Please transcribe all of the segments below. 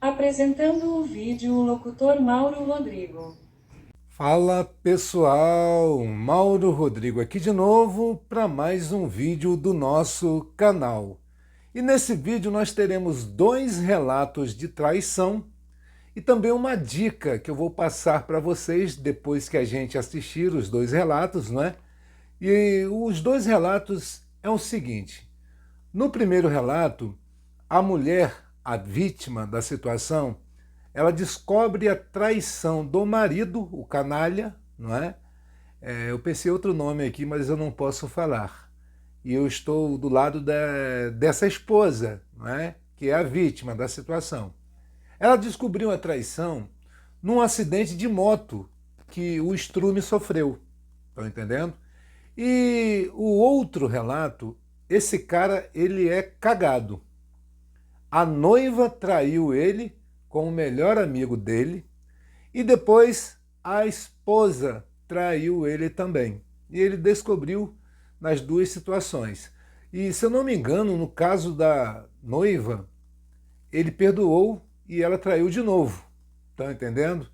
Apresentando o vídeo o locutor Mauro Rodrigo. Fala pessoal, Mauro Rodrigo aqui de novo para mais um vídeo do nosso canal. E nesse vídeo nós teremos dois relatos de traição e também uma dica que eu vou passar para vocês depois que a gente assistir os dois relatos, não é? E os dois relatos é o seguinte: no primeiro relato, a mulher, a vítima da situação, ela descobre a traição do marido, o canalha, não é? Eu pensei outro nome aqui, mas eu não posso falar. E eu estou do lado dessa esposa, não é? Que é a vítima da situação. Ela descobriu a traição num acidente de moto que o Strume sofreu. Estão entendendo? E o outro relato, esse cara, ele é cagado. A noiva traiu ele com o melhor amigo dele e depois a esposa traiu ele também. E ele descobriu nas duas situações. E se eu não me engano, no caso da noiva, ele perdoou e ela traiu de novo. Estão entendendo?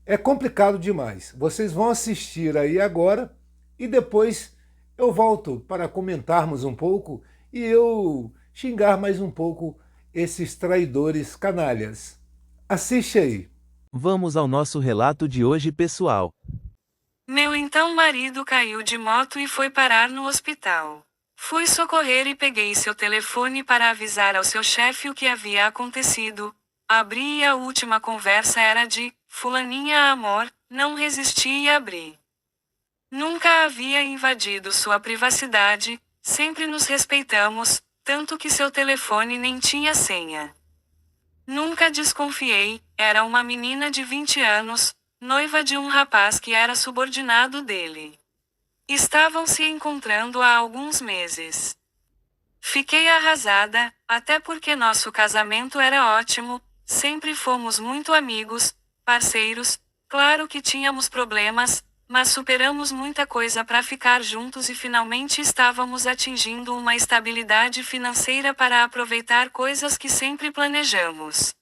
É complicado demais. Vocês vão assistir aí agora e depois eu volto para comentarmos um pouco e eu xingar mais um pouco esses traidores canalhas. Assiste aí. Vamos ao nosso relato de hoje, pessoal. Meu então marido caiu de moto e foi parar no hospital. Fui socorrer e peguei seu telefone para avisar ao seu chefe o que havia acontecido. Abri e a última conversa era de "Fulaninha amor", não resisti e abri. Nunca havia invadido sua privacidade, sempre nos respeitamos, tanto que seu telefone nem tinha senha. Nunca desconfiei, era uma menina de 20 anos, noiva de um rapaz que era subordinado dele. Estavam se encontrando há alguns meses. Fiquei arrasada, até porque nosso casamento era ótimo, sempre fomos muito amigos, parceiros, claro que tínhamos problemas, mas superamos muita coisa para ficar juntos e finalmente estávamos atingindo uma estabilidade financeira para aproveitar coisas que sempre planejamos.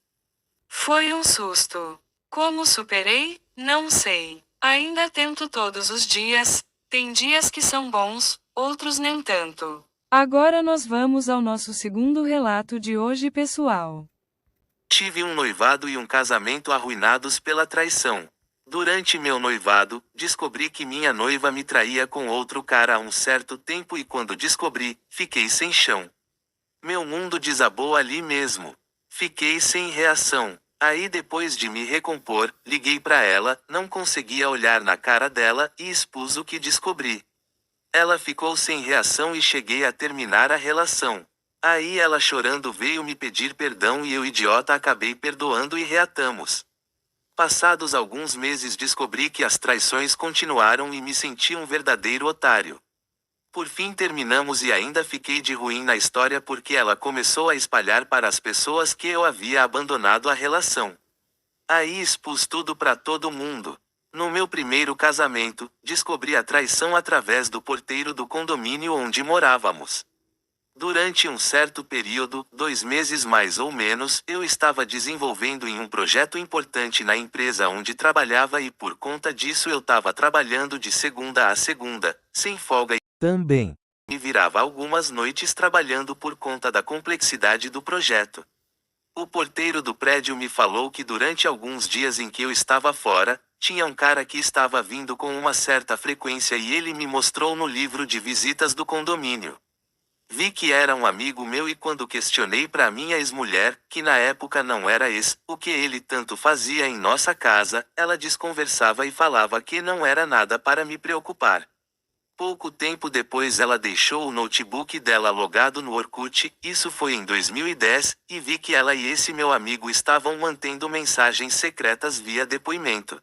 Foi um susto. Como superei? Não sei. Ainda tento todos os dias, tem dias que são bons, outros nem tanto. Agora nós vamos ao nosso segundo relato de hoje, pessoal. Tive um noivado e um casamento arruinados pela traição. Durante meu noivado, descobri que minha noiva me traía com outro cara há um certo tempo e quando descobri, fiquei sem chão. Meu mundo desabou ali mesmo. Fiquei sem reação. Aí depois de me recompor, liguei pra ela, não conseguia olhar na cara dela e expus o que descobri. Ela ficou sem reação e cheguei a terminar a relação. Aí ela chorando veio me pedir perdão e eu idiota acabei perdoando e reatamos. Passados alguns meses descobri que as traições continuaram e me senti um verdadeiro otário. Por fim terminamos e ainda fiquei de ruim na história porque ela começou a espalhar para as pessoas que eu havia abandonado a relação. Aí expus tudo para todo mundo. No meu primeiro casamento, descobri a traição através do porteiro do condomínio onde morávamos. Durante um certo período, 2 meses mais ou menos, eu estava desenvolvendo em um projeto importante na empresa onde trabalhava e por conta disso eu estava trabalhando de segunda a segunda, sem folga e Também. me virava algumas noites trabalhando por conta da complexidade do projeto. O porteiro do prédio me falou que durante alguns dias em que eu estava fora, tinha um cara que estava vindo com uma certa frequência e ele me mostrou no livro de visitas do condomínio. Vi que era um amigo meu e quando questionei para minha ex-mulher, que na época não era ex, o que ele tanto fazia em nossa casa, ela desconversava e falava que não era nada para me preocupar. Pouco tempo depois ela deixou o notebook dela logado no Orkut, isso foi em 2010, e vi que ela e esse meu amigo estavam mantendo mensagens secretas via depoimento.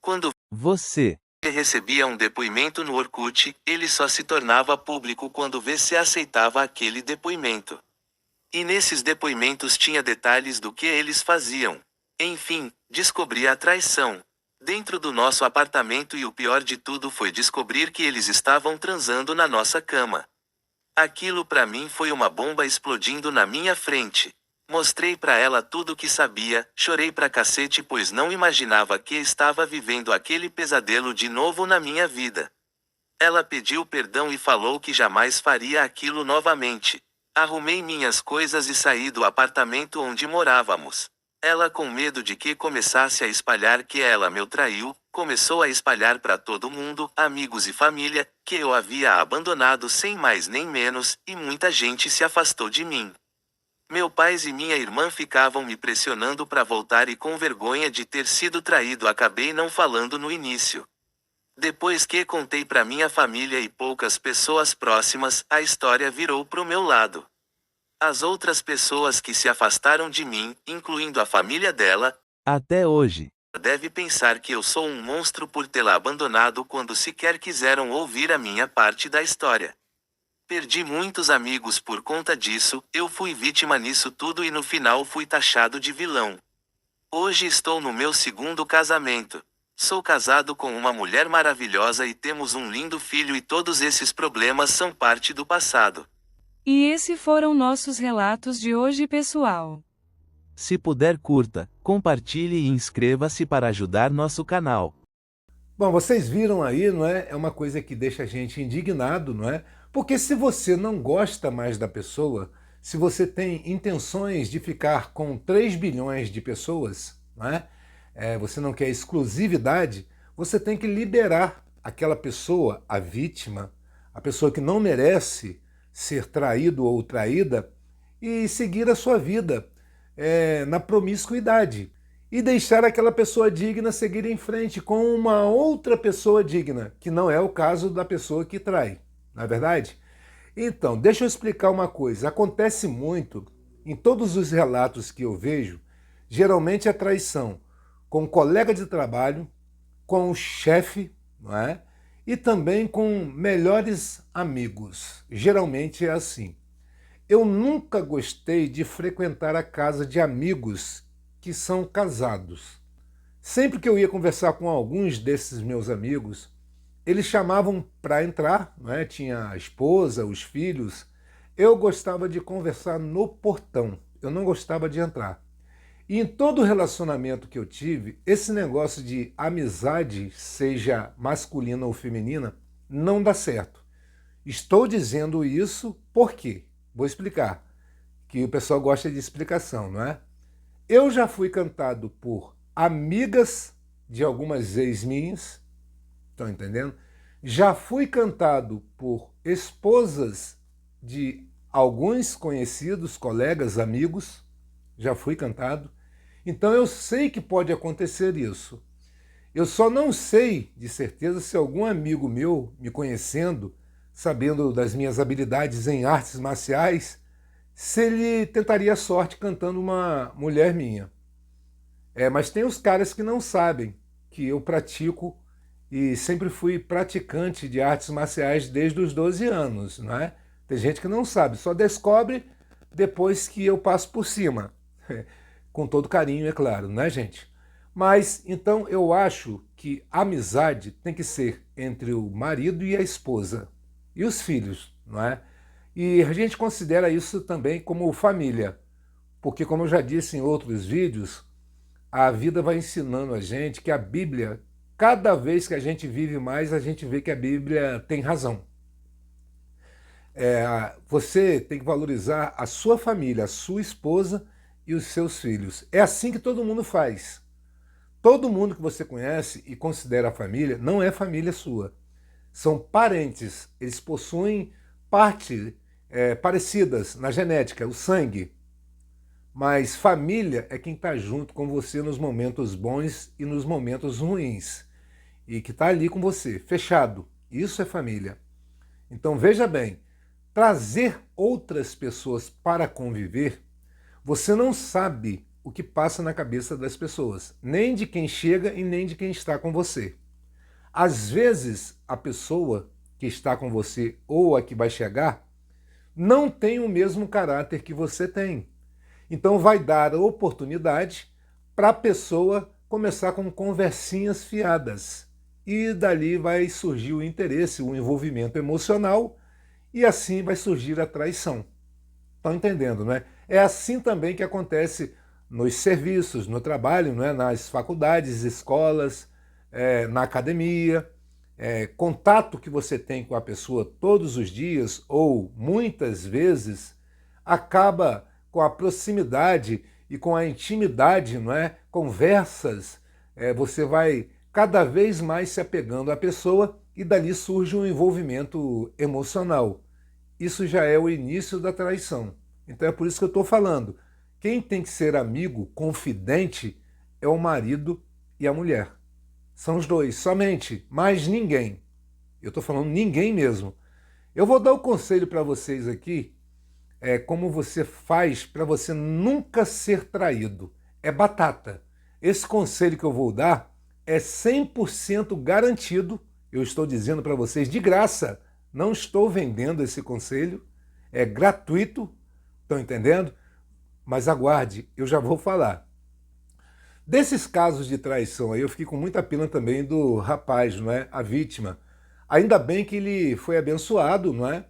Quando Você. recebia um depoimento no Orkut, ele só se tornava público quando você aceitava aquele depoimento. E nesses depoimentos tinha detalhes do que eles faziam. Enfim, descobri a traição. Dentro do nosso apartamento e o pior de tudo foi descobrir que eles estavam transando na nossa cama. Aquilo pra mim foi uma bomba explodindo na minha frente. Mostrei pra ela tudo o que sabia, chorei pra cacete pois não imaginava que estava vivendo aquele pesadelo de novo na minha vida. Ela pediu perdão e falou que jamais faria aquilo novamente. Arrumei minhas coisas e saí do apartamento onde morávamos. Ela, com medo de que começasse a espalhar que ela me traiu, começou a espalhar para todo mundo, amigos e família, que eu havia abandonado sem mais nem menos, e muita gente se afastou de mim. Meu pai e minha irmã ficavam me pressionando para voltar e com vergonha de ter sido traído acabei não falando no início. Depois que contei para minha família e poucas pessoas próximas, a história virou pro meu lado. As outras pessoas que se afastaram de mim, incluindo a família dela, até hoje, deve pensar que eu sou um monstro por tê-la abandonado quando sequer quiseram ouvir a minha parte da história. Perdi muitos amigos por conta disso, eu fui vítima nisso tudo e no final fui taxado de vilão. Hoje estou no meu segundo casamento. Sou casado com uma mulher maravilhosa e temos um lindo filho e todos esses problemas são parte do passado. E esses foram nossos relatos de hoje, pessoal. se puder curta, compartilhe e inscreva-se para ajudar nosso canal. Bom, vocês viram aí, não é? É uma coisa que deixa a gente indignado, não é? Porque se você não gosta mais da pessoa, se você tem intenções de ficar com 3 bilhões de pessoas, não é? Você não quer exclusividade, você tem que liberar aquela pessoa, a vítima, a pessoa que não merece ser traído ou traída, e seguir a sua vida na promiscuidade. E deixar aquela pessoa digna seguir em frente com uma outra pessoa digna, que não é o caso da pessoa que trai, não é verdade? Então, deixa eu explicar uma coisa. Acontece muito, em todos os relatos que eu vejo, geralmente a traição com o colega de trabalho, com o chefe, não é? E também com melhores amigos. Geralmente é assim. Eu nunca gostei de frequentar a casa de amigos que são casados. Sempre que eu ia conversar com alguns desses meus amigos, eles chamavam para entrar, não é? Tinha a esposa, os filhos. Eu gostava de conversar no portão, eu não gostava de entrar. E em todo relacionamento que eu tive, esse negócio de amizade, seja masculina ou feminina, não dá certo. Estou dizendo isso por quê? Vou explicar, que o pessoal gosta de explicação, não é? Eu já fui cantado por amigas de algumas ex minhas, estão entendendo? Já fui cantado por esposas de alguns conhecidos, colegas, amigos, já fui cantado. Então eu sei que pode acontecer isso. Eu só não sei de certeza se algum amigo meu, me conhecendo, sabendo das minhas habilidades em artes marciais, se ele tentaria a sorte cantando uma mulher minha. Mas tem os caras que não sabem que eu pratico e sempre fui praticante de artes marciais desde os 12 anos, não é? Tem gente que não sabe, só descobre depois que eu passo por cima. Com todo carinho, é claro, né, gente? Mas, então, eu acho que a amizade tem que ser entre o marido e a esposa e os filhos, não é? E a gente considera isso também como família, porque, como eu já disse em outros vídeos, a vida vai ensinando a gente que a Bíblia, cada vez que a gente vive mais, a gente vê que a Bíblia tem razão. Você tem que valorizar a sua família, a sua esposa e os seus filhos. É assim que todo mundo faz. Todo mundo que você conhece e considera família não é família sua. São parentes, eles possuem partes parecidas na genética, o sangue. Mas família é quem está junto com você nos momentos bons e nos momentos ruins. E que está ali com você, fechado. Isso é família. Então veja bem, trazer outras pessoas para conviver, você não sabe o que passa na cabeça das pessoas, nem de quem chega e nem de quem está com você. Às vezes, a pessoa que está com você ou a que vai chegar não tem o mesmo caráter que você tem. Então vai dar a oportunidade para a pessoa começar com conversinhas fiadas. E dali vai surgir o interesse, o envolvimento emocional, e assim vai surgir a traição. Estão entendendo, não é? É assim também que acontece nos serviços, no trabalho, não é? Nas faculdades, escolas, na academia. Contato que você tem com a pessoa todos os dias ou muitas vezes acaba com a proximidade e com a intimidade, não é? Conversas, você vai cada vez mais se apegando à pessoa e dali surge um envolvimento emocional. Isso já é o início da traição. Então é por isso que eu estou falando. Quem tem que ser amigo, confidente, é o marido e a mulher. São os dois, somente, mais ninguém. Eu estou falando ninguém mesmo. Eu vou dar o conselho para vocês aqui, como você faz para você nunca ser traído. É batata. Esse conselho que eu vou dar é 100% garantido. Eu estou dizendo para vocês de graça. Não estou vendendo esse conselho. É gratuito. Estão entendendo? Mas aguarde, eu já vou falar. Desses casos de traição aí, eu fiquei com muita pena também do rapaz, não é? A vítima. Ainda bem que ele foi abençoado, não é?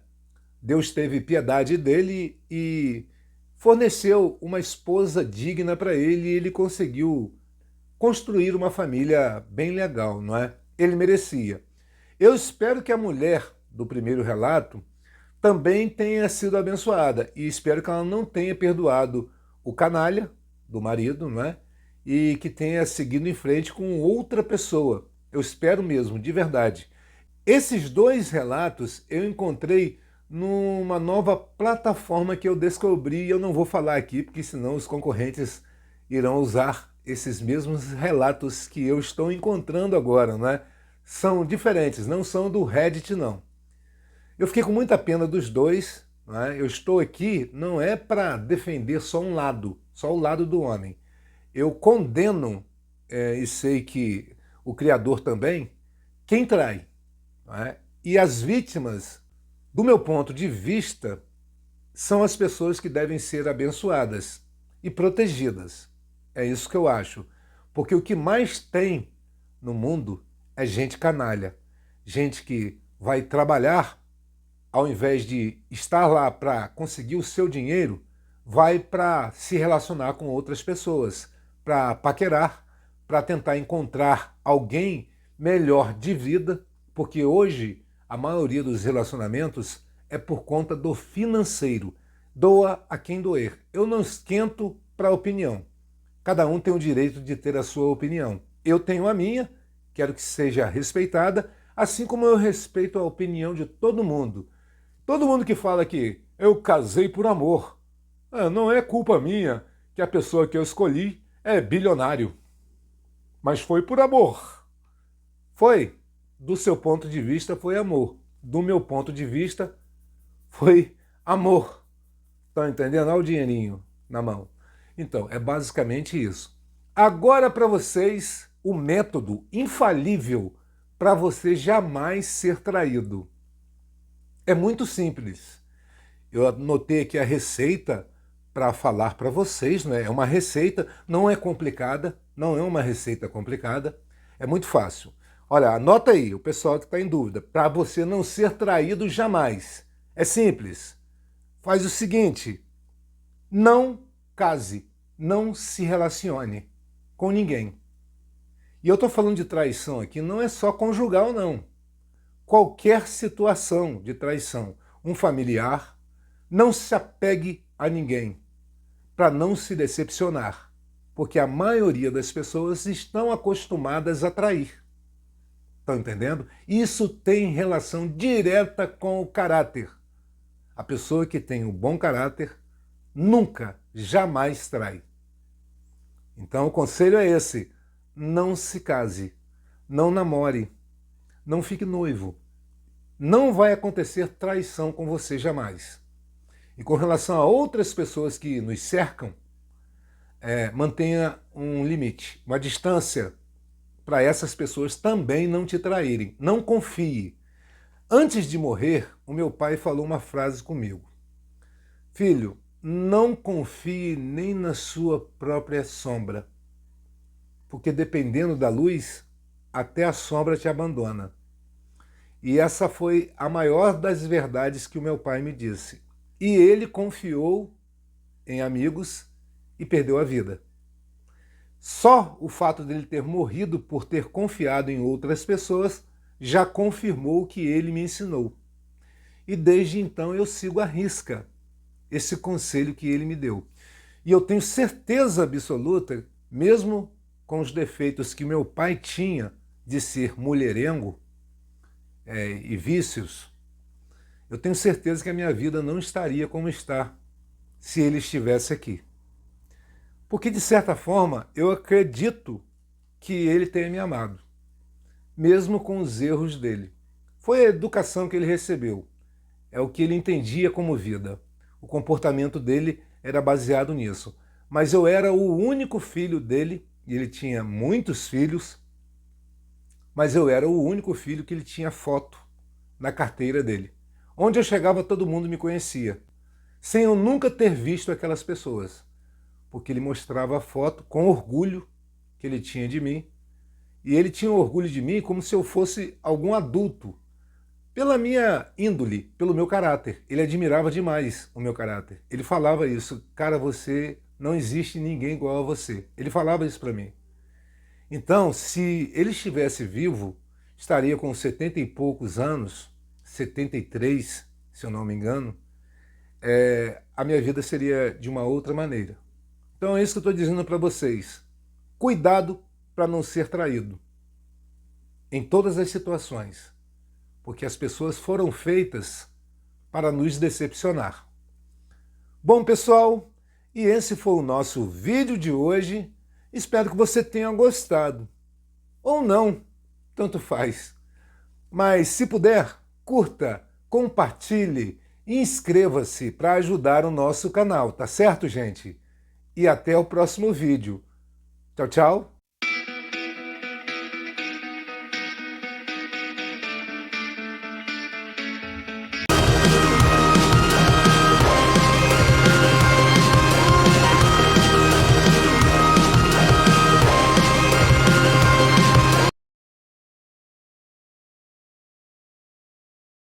Deus teve piedade dele e forneceu uma esposa digna para ele e ele conseguiu construir uma família bem legal, não é? Ele merecia. Eu espero que a mulher do primeiro relato também tenha sido abençoada e espero que ela não tenha perdoado o canalha do marido, não é? E que tenha seguido em frente com outra pessoa. Eu espero mesmo, de verdade. Esses dois relatos eu encontrei numa nova plataforma que eu descobri e eu não vou falar aqui, porque senão os concorrentes irão usar esses mesmos relatos que eu estou encontrando agora, né? São diferentes, não são do Reddit, não. Eu fiquei com muita pena dos dois, né? Eu estou aqui não é para defender só um lado, só o lado do homem. Eu condeno, e sei que o Criador também, quem trai. Né? E as vítimas, do meu ponto de vista, são as pessoas que devem ser abençoadas e protegidas. É isso que eu acho. Porque o que mais tem no mundo é gente canalha. Gente que vai trabalhar, ao invés de estar lá para conseguir o seu dinheiro, vai para se relacionar com outras pessoas, para paquerar, para tentar encontrar alguém melhor de vida, porque hoje a maioria dos relacionamentos é por conta do financeiro. Doa a quem doer. Eu não esquento para a opinião. Cada um tem o direito de ter a sua opinião. Eu tenho a minha, quero que seja respeitada, assim como eu respeito a opinião de todo mundo. Todo mundo que fala que eu casei por amor. Não é culpa minha que a pessoa que eu escolhi é bilionário. Mas foi por amor. Foi. Do seu ponto de vista, foi amor. Do meu ponto de vista, foi amor. Estão entendendo? Olha o dinheirinho na mão. Então, é basicamente isso. Agora para vocês, o método infalível para você jamais ser traído. É muito simples. Eu anotei aqui a receita para falar para vocês, né? É uma receita, não é complicada, não é uma receita complicada, é muito fácil. Olha, anota aí, o pessoal que está em dúvida, para você não ser traído jamais. É simples. Faz o seguinte, não case, não se relacione com ninguém. E eu estou falando de traição aqui, não é só conjugal, não. Qualquer situação de traição, um familiar, não se apegue a ninguém, para não se decepcionar, porque a maioria das pessoas estão acostumadas a trair. Estão entendendo? Isso tem relação direta com o caráter. A pessoa que tem um bom caráter nunca, jamais trai. Então o conselho é esse: não se case, não namore, não fique noivo. Não vai acontecer traição com você jamais. E com relação a outras pessoas que nos cercam, mantenha um limite, uma distância, para essas pessoas também não te traírem. Não confie. Antes de morrer, o meu pai falou uma frase comigo. Filho, não confie nem na sua própria sombra, porque dependendo da luz, até a sombra te abandona. E essa foi a maior das verdades que o meu pai me disse. E ele confiou em amigos e perdeu a vida. Só o fato dele ter morrido por ter confiado em outras pessoas já confirmou o que ele me ensinou. E desde então eu sigo à risca esse conselho que ele me deu. E eu tenho certeza absoluta, mesmo com os defeitos que meu pai tinha de ser mulherengo e vícios, eu tenho certeza que a minha vida não estaria como está se ele estivesse aqui. Porque, de certa forma, eu acredito que ele tenha me amado, mesmo com os erros dele. Foi a educação que ele recebeu, é o que ele entendia como vida. O comportamento dele era baseado nisso. Mas eu era o único filho dele, e ele tinha muitos filhos, mas eu era o único filho que ele tinha foto na carteira dele. Onde eu chegava, todo mundo me conhecia, sem eu nunca ter visto aquelas pessoas, porque ele mostrava a foto com orgulho que ele tinha de mim, e ele tinha orgulho de mim como se eu fosse algum adulto, pela minha índole, pelo meu caráter. Ele admirava demais o meu caráter. Ele falava isso: cara, você, não existe ninguém igual a você. Ele falava isso para mim. Então, se ele estivesse vivo, estaria com 70 e poucos anos, 73, se eu não me engano, a minha vida seria de uma outra maneira. Então é isso que eu estou dizendo para vocês. Cuidado para não ser traído em todas as situações, porque as pessoas foram feitas para nos decepcionar. Bom, pessoal, e esse foi o nosso vídeo de hoje. Espero que você tenha gostado. Ou não, tanto faz. Mas se puder, curta, compartilhe e inscreva-se para ajudar o nosso canal, tá certo, gente? E até o próximo vídeo. Tchau, tchau.